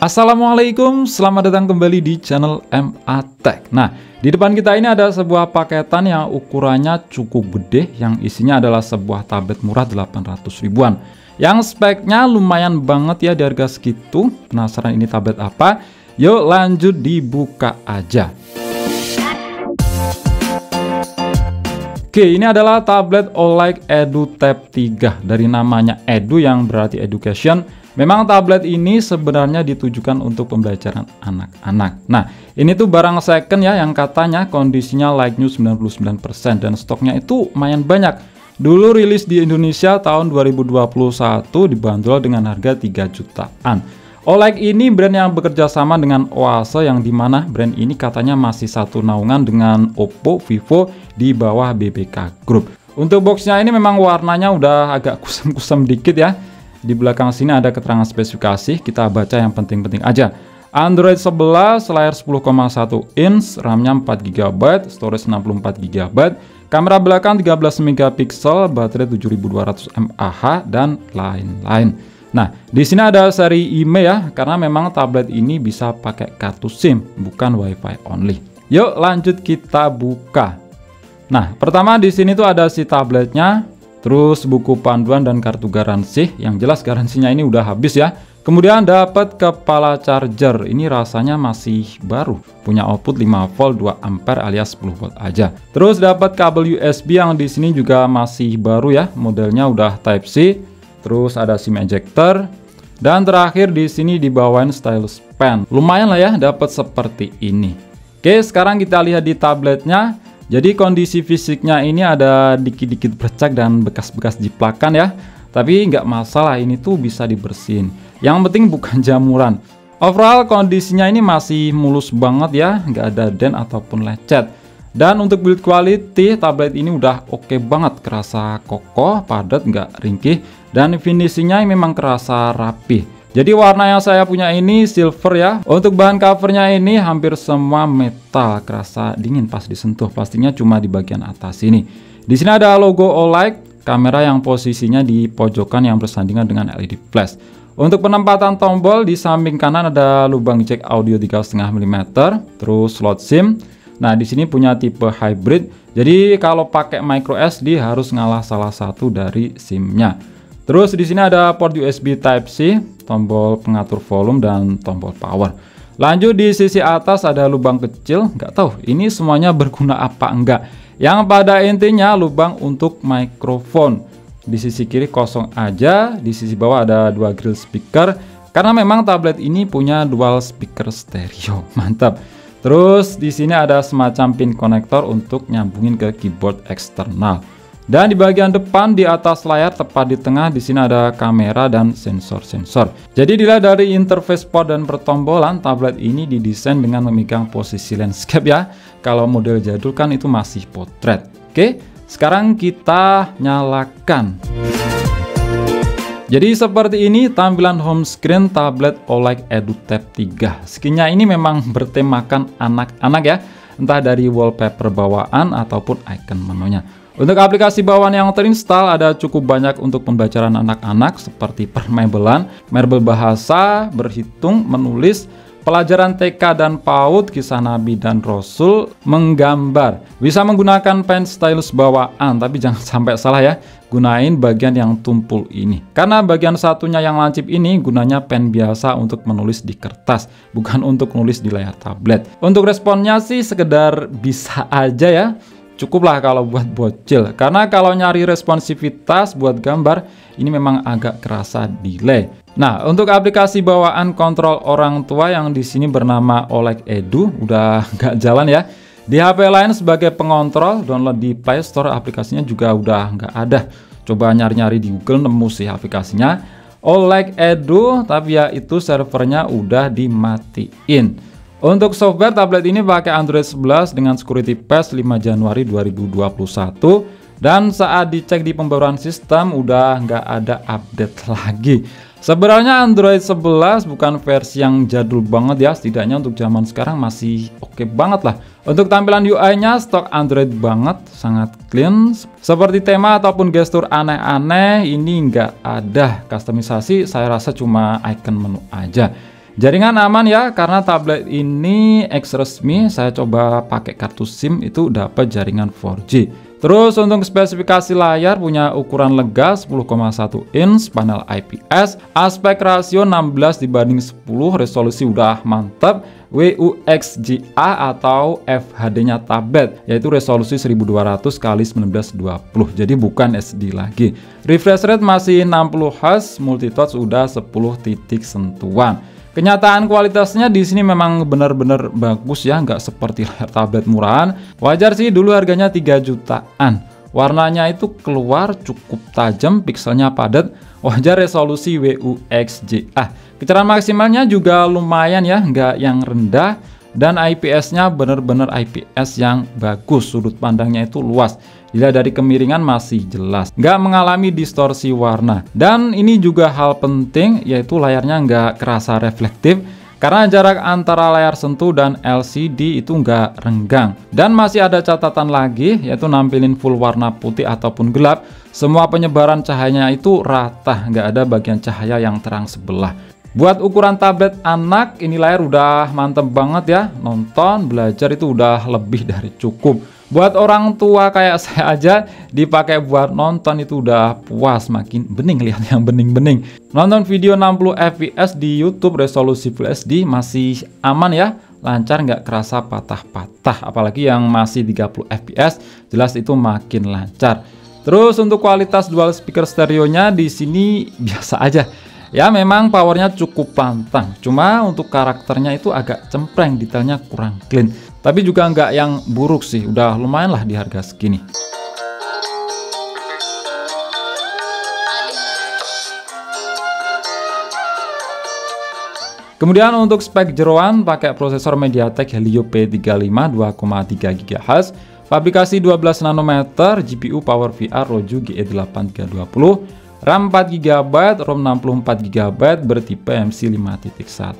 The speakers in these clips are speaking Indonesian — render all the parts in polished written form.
Assalamualaikum, selamat datang kembali di channel MA Tech. Nah, di depan kita ini ada sebuah paketan yang ukurannya cukup gede, yang isinya adalah sebuah tablet murah 800 ribuan. Yang speknya lumayan banget ya di harga segitu. Penasaran ini tablet apa? Yuk lanjut dibuka aja. Oke, ini adalah tablet OLED EduTab 3. Dari namanya Edu yang berarti education. Memang tablet ini sebenarnya ditujukan untuk pembelajaran anak-anak. Nah, ini tuh barang second ya yang katanya kondisinya like new 99% dan stoknya itu lumayan banyak. Dulu rilis di Indonesia tahun 2021 dibanderol dengan harga 3 jutaan. OLED ini brand yang bekerja sama dengan Oase, yang dimana brand ini katanya masih satu naungan dengan Oppo, Vivo di bawah BBK Group. Untuk boxnya ini memang warnanya udah agak kusam-kusam dikit ya. Di belakang sini ada keterangan spesifikasi, kita baca yang penting-penting aja. Android 11, layar 10,1 inch, RAM-nya 4 GB, storage 64 GB, kamera belakang 13 MP, baterai 7200 mAh dan lain-lain. Nah, di sini ada seri IMEI ya, karena memang tablet ini bisa pakai kartu SIM, bukan WiFi only. Yuk lanjut kita buka. Nah, pertama di sini tuh ada si tabletnya. Terus buku panduan dan kartu garansi, yang jelas garansinya ini udah habis ya. Kemudian dapat kepala charger, ini rasanya masih baru, punya output 5 volt 2 ampere alias 10 volt aja. Terus dapat kabel USB yang di sini juga masih baru ya, modelnya udah Type C. Terus ada SIM ejector dan terakhir di sini dibawain stylus pen. Lumayan lah ya, dapat seperti ini. Oke, sekarang kita lihat di tabletnya. Jadi kondisi fisiknya ini ada dikit-dikit bercak dan bekas-bekas jiplakan ya. Tapi nggak masalah, ini tuh bisa dibersihin. Yang penting bukan jamuran. Overall kondisinya ini masih mulus banget ya, nggak ada dent ataupun lecet. Dan untuk build quality, tablet ini udah oke banget, kerasa kokoh, padat, nggak ringkih. Dan finishingnya memang kerasa rapi. Jadi warna yang saya punya ini silver ya. Untuk bahan covernya ini hampir semua metal, kerasa dingin pas disentuh. Pastinya cuma di bagian atas ini. Di sini ada logo OLED, kamera yang posisinya di pojokan yang bersandingan dengan LED flash. Untuk penempatan tombol di samping kanan ada lubang jack audio 3,5 mm, terus slot SIM. Nah, di sini punya tipe hybrid. Jadi kalau pakai micro SD harus ngalah salah satu dari SIM-nya. Terus di sini ada port USB Type C, tombol pengatur volume dan tombol power. Lanjut di sisi atas ada lubang kecil, nggak tahu ini semuanya berguna apa enggak. Yang pada intinya lubang untuk mikrofon. Di sisi kiri kosong aja, di sisi bawah ada dua grill speaker. Karena memang tablet ini punya dual speaker stereo, mantap. Terus di sini ada semacam pin konektor untuk nyambungin ke keyboard eksternal. Dan di bagian depan di atas layar tepat di tengah di sini ada kamera dan sensor-sensor. Jadi dilihat dari interface port dan pertombolan, tablet ini didesain dengan memegang posisi landscape ya. Kalau model jadul kan itu masih potret. Oke, sekarang kita nyalakan. Jadi seperti ini tampilan home screen tablet OLED EduTab 3. Skinnya ini memang bertemakan anak-anak ya, entah dari wallpaper bawaan ataupun icon menunya. Untuk aplikasi bawaan yang terinstall ada cukup banyak untuk pembelajaran anak-anak seperti permebelan, merbel bahasa, berhitung, menulis, pelajaran TK dan PAUD, kisah Nabi dan Rasul, menggambar. Bisa menggunakan pen stylus bawaan, tapi jangan sampai salah ya, gunain bagian yang tumpul ini. Karena bagian satunya yang lancip ini gunanya pen biasa untuk menulis di kertas, bukan untuk nulis di layar tablet. Untuk responnya sih sekedar bisa aja ya. Cukuplah kalau buat bocil, karena kalau nyari responsivitas buat gambar ini memang agak kerasa delay. Nah, untuk aplikasi bawaan kontrol orang tua yang di sini bernama OLED Edu udah nggak jalan ya. Di HP lain sebagai pengontrol, download di Play Store aplikasinya juga udah nggak ada. Coba nyari-nyari di Google nemu sih aplikasinya OLED Edu, tapi ya itu servernya udah dimatiin. Untuk software tablet ini pakai Android 11 dengan security patch 5 Januari 2021 dan saat dicek di pembaruan sistem udah nggak ada update lagi. Sebenarnya Android 11 bukan versi yang jadul banget ya, setidaknya untuk zaman sekarang masih oke banget lah. Untuk tampilan UI-nya stok Android banget, sangat clean. Seperti tema ataupun gestur aneh-aneh ini nggak ada. Customisasi saya rasa cuma icon menu aja. Jaringan aman ya, karena tablet ini ex resmi. Saya coba pakai kartu SIM itu dapat jaringan 4G. Terus untuk spesifikasi layar punya ukuran lega 10,1 inch, panel IPS, aspek rasio 16:10, resolusi udah mantap, WUXGA atau FHD-nya tablet, yaitu resolusi 1200x1920, jadi bukan SD lagi. Refresh rate masih 60 Hz, multitouch udah 10 titik sentuhan. Kenyataan kualitasnya di sini memang benar-benar bagus ya, nggak seperti layar tablet murahan. Wajar sih dulu harganya 3 jutaan. Warnanya itu keluar cukup tajam, pikselnya padat, wajar resolusi WUXGA. Kecerdasan maksimalnya juga lumayan ya, nggak yang rendah. Dan IPS-nya benar-benar IPS yang bagus, sudut pandangnya itu luas. Dilihat dari kemiringan masih jelas, nggak mengalami distorsi warna. Dan ini juga hal penting, yaitu layarnya nggak kerasa reflektif, karena jarak antara layar sentuh dan LCD itu nggak renggang. Dan masih ada catatan lagi, yaitu nampilin full warna putih ataupun gelap. Semua penyebaran cahayanya itu rata, nggak ada bagian cahaya yang terang sebelah. Buat ukuran tablet anak, ini layar udah mantep banget ya. Nonton, belajar itu udah lebih dari cukup. Buat orang tua kayak saya aja, dipakai buat nonton itu udah puas. Makin bening, lihat yang bening-bening. Nonton video 60 fps di YouTube resolusi Full HD masih aman ya. Lancar, nggak kerasa patah-patah. Apalagi yang masih 30 fps, jelas itu makin lancar. Terus untuk kualitas dual speaker stereonya di sini biasa aja. Ya memang powernya cukup pantang, cuma untuk karakternya itu agak cempreng, detailnya kurang clean. Tapi juga nggak yang buruk sih, udah lumayan lah di harga segini. Kemudian untuk spek jeroan pakai prosesor MediaTek Helio P35 2,3 GHz, fabrikasi 12 nanometer, GPU Power VR Roju GE8320, RAM 4GB, ROM 64GB bertipe MC 5.1.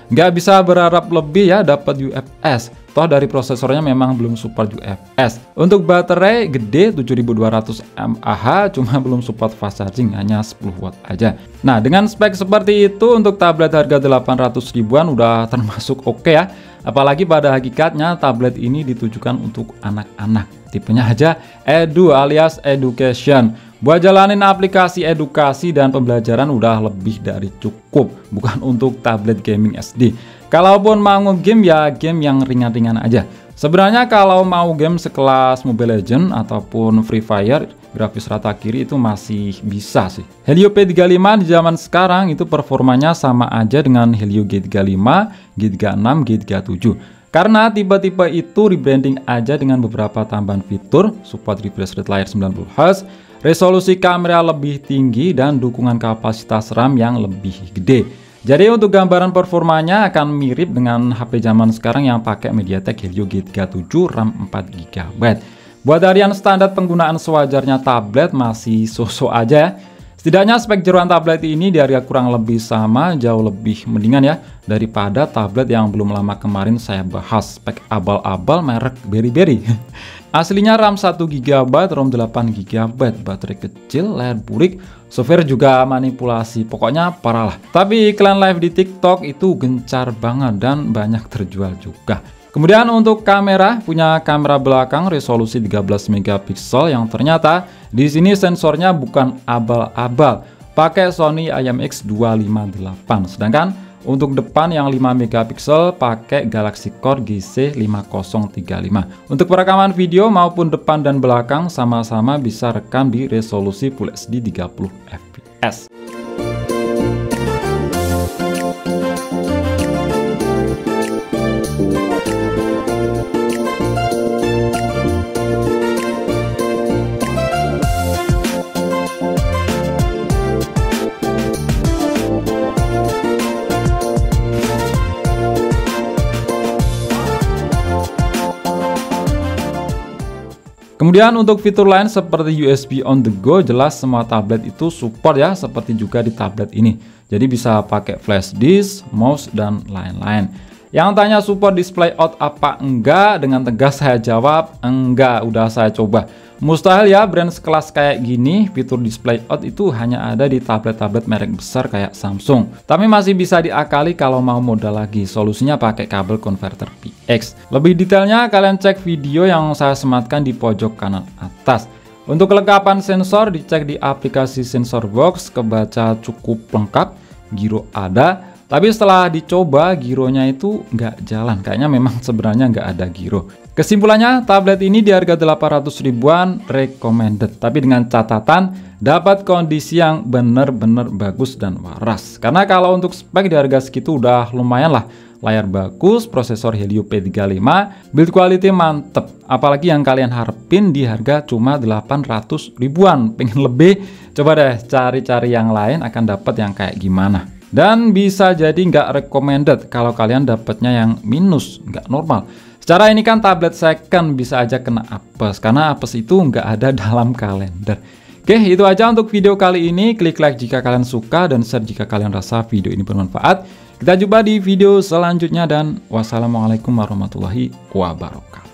Nggak bisa berharap lebih ya dapat UFS. Toh dari prosesornya memang belum support UFS. Untuk baterai gede 7200 mAh, cuma belum support fast charging, hanya 10 watt aja. Nah dengan spek seperti itu untuk tablet harga 800 ribuan udah termasuk oke ya. Apalagi pada hakikatnya tablet ini ditujukan untuk anak-anak. Tipenya aja edu alias education. Buat jalanin aplikasi edukasi dan pembelajaran udah lebih dari cukup. Bukan untuk tablet gaming SD. Kalaupun mau game ya game yang ringan-ringan aja. Sebenarnya kalau mau game sekelas Mobile Legends ataupun Free Fire, grafis rata kiri itu masih bisa sih. Helio P35 di zaman sekarang itu performanya sama aja dengan Helio G35, G36, G37. Karena tipe-tipe itu rebranding aja dengan beberapa tambahan fitur, support refresh rate layar 90 Hz, resolusi kamera lebih tinggi, dan dukungan kapasitas RAM yang lebih gede. Jadi untuk gambaran performanya akan mirip dengan HP zaman sekarang yang pakai MediaTek Helio G37 RAM 4GB. Buat harian standar penggunaan sewajarnya tablet masih so-so aja ya. Setidaknya spek jeroan tablet ini di harga kurang lebih sama, jauh lebih mendingan ya daripada tablet yang belum lama kemarin saya bahas, spek abal-abal merek Berry. Aslinya RAM 1GB, ROM 8GB, baterai kecil, layar burik, software juga manipulasi, pokoknya parah lah. Tapi iklan live di TikTok itu gencar banget dan banyak terjual juga. Kemudian untuk kamera, punya kamera belakang resolusi 13 MP yang ternyata di sini sensornya bukan abal-abal, pakai Sony IMX258. Sedangkan untuk depan yang 5 MP pakai Galaxy Core GC5035. Untuk perekaman video maupun depan dan belakang sama-sama bisa rekam di resolusi Full HD 30 fps. Kemudian untuk fitur lain seperti USB on the go, jelas semua tablet itu support ya, seperti juga di tablet ini. Jadi bisa pakai flash disk, mouse, dan lain-lain. Yang tanya support display out apa enggak, dengan tegas saya jawab enggak, udah saya coba. Mustahil ya brand sekelas kayak gini, fitur display out itu hanya ada di tablet-tablet merek besar kayak Samsung. Tapi masih bisa diakali kalau mau modal lagi, solusinya pakai kabel converter PX. Lebih detailnya kalian cek video yang saya sematkan di pojok kanan atas. Untuk kelengkapan sensor dicek di aplikasi Sensor Box, kebaca cukup lengkap, giro ada. Tapi setelah dicoba gironya itu nggak jalan, kayaknya memang sebenarnya nggak ada giro. Kesimpulannya tablet ini di harga 800 ribuan recommended, tapi dengan catatan dapat kondisi yang bener-bener bagus dan waras. Karena kalau untuk spek di harga segitu udah lumayan lah. Layar bagus, prosesor Helio P35, build quality mantep. Apalagi yang kalian harapin di harga cuma 800 ribuan. Pengen lebih? Coba deh cari-cari yang lain akan dapat yang kayak gimana. Dan bisa jadi nggak recommended kalau kalian dapatnya yang minus, nggak normal. Secara ini kan tablet second, bisa aja kena apes, karena apes itu nggak ada dalam kalender. Oke, itu aja untuk video kali ini. Klik like jika kalian suka dan share jika kalian rasa video ini bermanfaat. Kita jumpa di video selanjutnya dan wassalamualaikum warahmatullahi wabarakatuh.